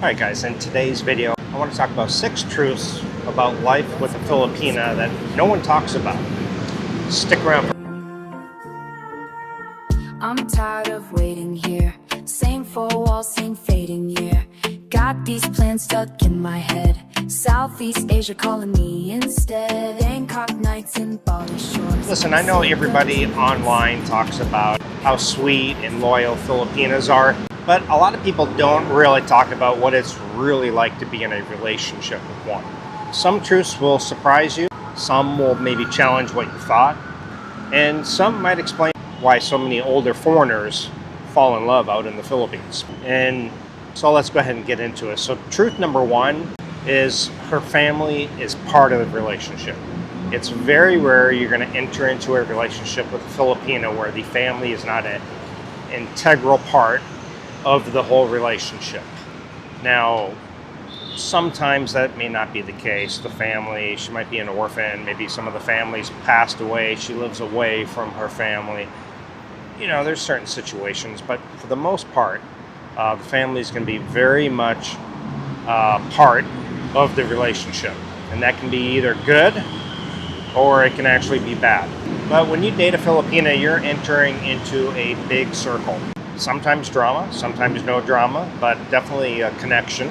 Alright guys, in today's video I want to talk about 6 truths about life with a Filipina that no one talks about. Stick around. I'm tired of waiting here. Same 4 walls, same fading year. Got these plans stuck in my head. Southeast Asia calling me instead. Bangkok nights in Bali shores. Listen, I know everybody online talks about how sweet and loyal Filipinas are, but a lot of people don't really talk about what it's really like to be in a relationship with one. Some truths will surprise you, some will maybe challenge what you thought, and some might explain why so many older foreigners fall in love out in the Philippines. And so let's go ahead and get into it. So truth number 1 is her family is part of the relationship. It's very rare you're going to enter into a relationship with a Filipino where the family is not an integral part of the whole relationship. Now, sometimes that may not be the case. The family, she might be an orphan, maybe some of the family's passed away, she lives away from her family. You know, there's certain situations, but for the most part, the families can be very much part of the relationship. And that can be either good or it can actually be bad. But when you date a Filipina, you're entering into a big circle. Sometimes drama, sometimes no drama, but definitely a connection.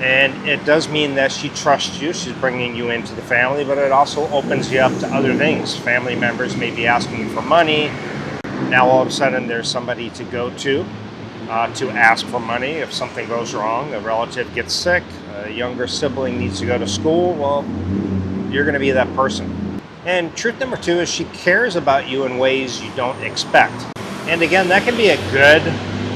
And it does mean that she trusts you, she's bringing you into the family, but it also opens you up to other things. Family members may be asking you for money. Now all of a sudden there's somebody to go to ask for money if something goes wrong. A relative gets sick, a younger sibling needs to go to school, well, you're going to be that person. And truth number 2 is she cares about you in ways you don't expect. And again, that can be a good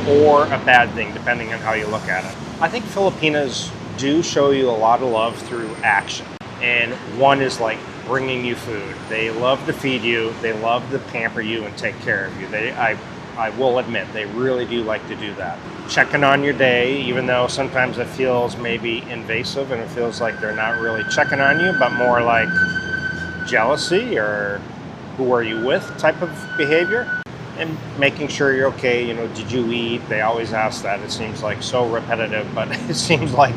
or a bad thing, depending on how you look at it. I think Filipinas do show you a lot of love through action. And one is like bringing you food. They love to feed you. They love to pamper you and take care of you. I will admit, they really do like to do that. Checking on your day, even though sometimes it feels maybe invasive and it feels like they're not really checking on you, but more like jealousy or who are you with type of behavior. And making sure you're okay, you know, did you eat? They always ask that. It seems like so repetitive, but it seems like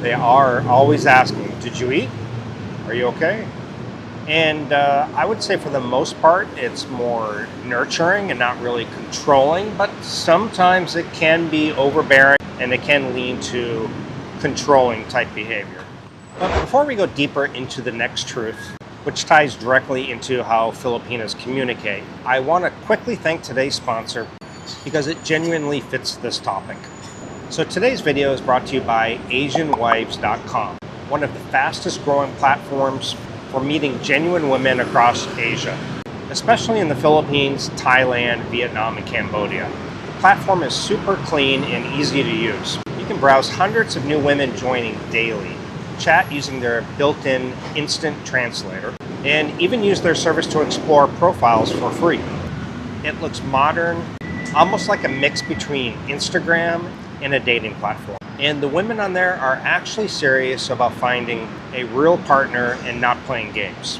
they are always asking, did you eat? Are you okay? And I would say for the most part, it's more nurturing and not really controlling, but sometimes it can be overbearing and it can lean to controlling type behavior. But before we go deeper into the next truth, which ties directly into how Filipinas communicate, I want to quickly thank today's sponsor because it genuinely fits this topic. So today's video is brought to you by AsianWives.com, one of the fastest growing platforms for meeting genuine women across Asia, especially in the Philippines, Thailand, Vietnam, and Cambodia. The platform is super clean and easy to use. You can browse hundreds of new women joining daily, chat using their built-in instant translator, and even use their service to explore profiles for free. It looks modern, almost like a mix between Instagram and a dating platform. And the women on there are actually serious about finding a real partner and not playing games.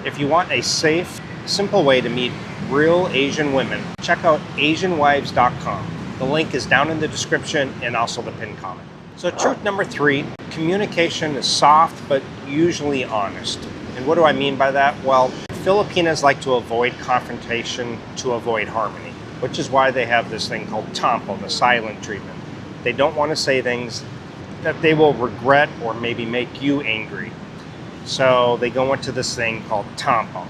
If you want a safe, simple way to meet real Asian women, check out AsianWives.com. The link is down in the description and also the pinned comment. So truth number 3, communication is soft but usually honest. And what do I mean by that? Well, Filipinas like to avoid confrontation to avoid harmony, which is why they have this thing called tampo, the silent treatment. They don't want to say things that they will regret or maybe make you angry. So they go into this thing called tampo.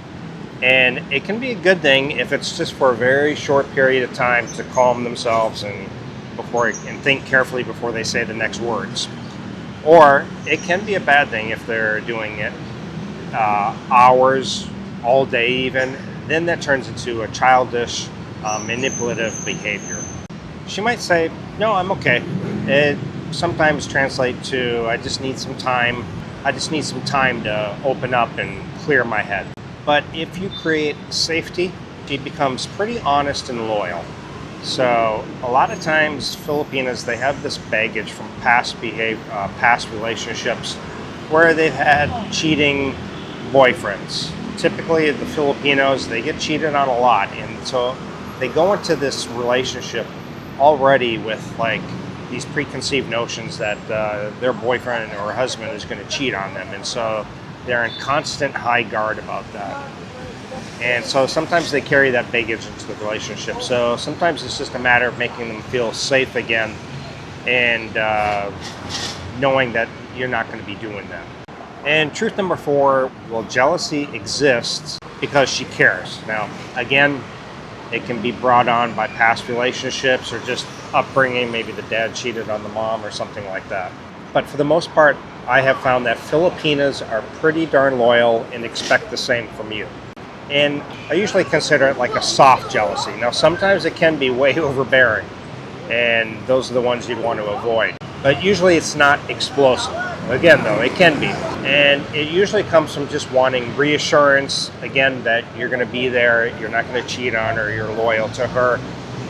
And it can be a good thing if it's just for a very short period of time to calm themselves and think carefully before they say the next words. Or it can be a bad thing if they're doing it hours, all day even. Then that turns into a childish, manipulative behavior. She might say, no, I'm okay. It sometimes translates to, I just need some time. I just need some time to open up and clear my head. But if you create safety, she becomes pretty honest and loyal. So a lot of times Filipinas, they have this baggage from past relationships where they've had cheating boyfriends. Typically the Filipinos, they get cheated on a lot, and so they go into this relationship already with like these preconceived notions that their boyfriend or husband is going to cheat on them, and so they're in constant high guard about that. And so sometimes they carry that baggage into the relationship. So sometimes it's just a matter of making them feel safe again, and knowing that you're not going to be doing that. And truth number 4, well, jealousy exists because she cares. Now, again, it can be brought on by past relationships or just upbringing. Maybe the dad cheated on the mom or something like that. But for the most part, I have found that Filipinas are pretty darn loyal and expect the same from you. And I usually consider it like a soft jealousy. Now, sometimes it can be way overbearing, and those are the ones you'd want to avoid. But usually it's not explosive. Again, though, it can be. And it usually comes from just wanting reassurance, again, that you're going to be there, you're not going to cheat on her, you're loyal to her.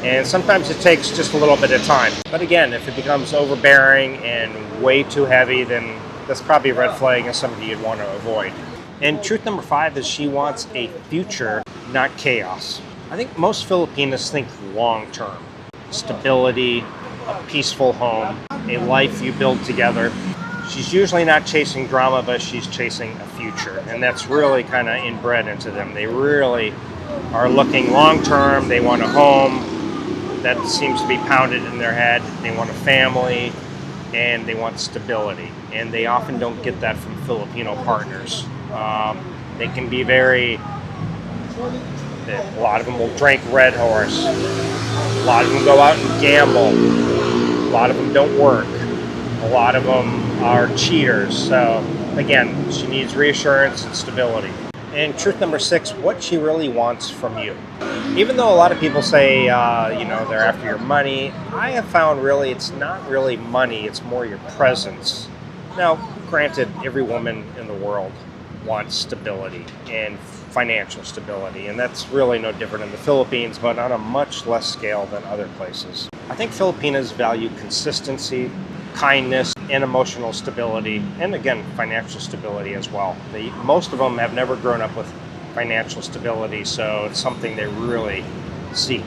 And sometimes it takes just a little bit of time. But again, if it becomes overbearing and way too heavy, then that's probably a red flag and somebody you'd want to avoid. And truth number 5 is she wants a future, not chaos. I think most Filipinas think long-term. Stability, a peaceful home, a life you build together. She's usually not chasing drama, but she's chasing a future. And that's really kind of inbred into them. They really are looking long-term. They want a home. That seems to be pounded in their head. They want a family, and they want stability. And they often don't get that from Filipino partners. They can be a lot of them will drink Red Horse. A lot of them go out and gamble. A lot of them don't work. A lot of them are cheaters. So again, she needs reassurance and stability. And truth number 6, what she really wants from you. Even though a lot of people say, they're after your money, I have found really it's not really money, it's more your presence. Now, granted, every woman in the world wants stability and financial stability, and that's really no different in the Philippines, but on a much less scale than other places. I think Filipinas value consistency, kindness, and emotional stability, and again, financial stability as well. Most of them have never grown up with financial stability, so it's something they really seek.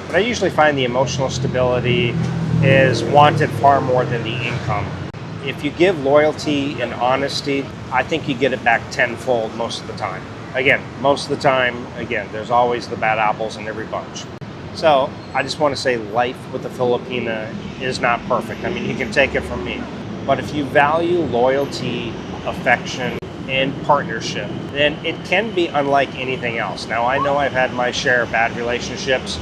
But I usually find the emotional stability is wanted far more than the income. If you give loyalty and honesty, I think you get it back tenfold most of the time. Again, most of the time, there's always the bad apples in every bunch. So I just want to say life with a Filipina is not perfect. I mean, you can take it from me. But if you value loyalty, affection, and partnership, then it can be unlike anything else. Now, I know I've had my share of bad relationships,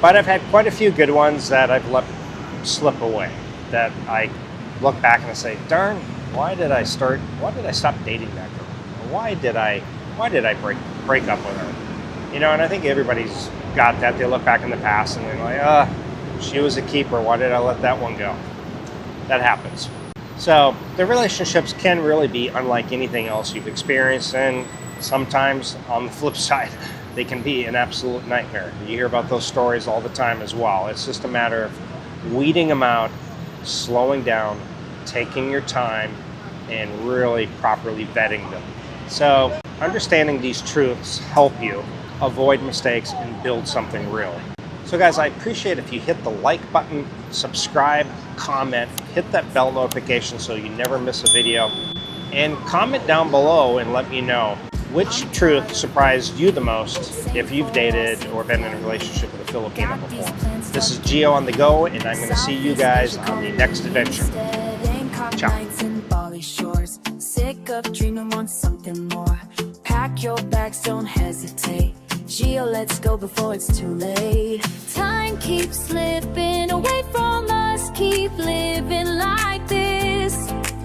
but I've had quite a few good ones that I've let slip away, that I look back and I say, darn, why did I stop dating that girl? Why did I break up with her? And I think everybody's got that. They look back in the past and they're like, she was a keeper. Why did I let that one go? That happens. So the relationships can really be unlike anything else you've experienced, and sometimes on the flip side, they can be an absolute nightmare. You hear about those stories all the time as well. It's just a matter of weeding them out, slowing down, taking your time, and really properly vetting them. So understanding these truths help you avoid mistakes and build something real. So guys, I appreciate if you hit the like button, subscribe, comment, hit that bell notification so you never miss a video, and comment down below and let me know which truth surprised you the most if you've dated or been in a relationship with a Filipino before. This is Gio on the go, and I'm going to see you guys on the next adventure. Ciao. Sick of dreaming, want something more. Pack your bags, don't hesitate. Gio, let's go before it's too late. Time keeps slipping away from us. Keep living like this.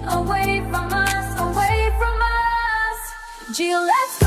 Away from us, away from us. Gio, let's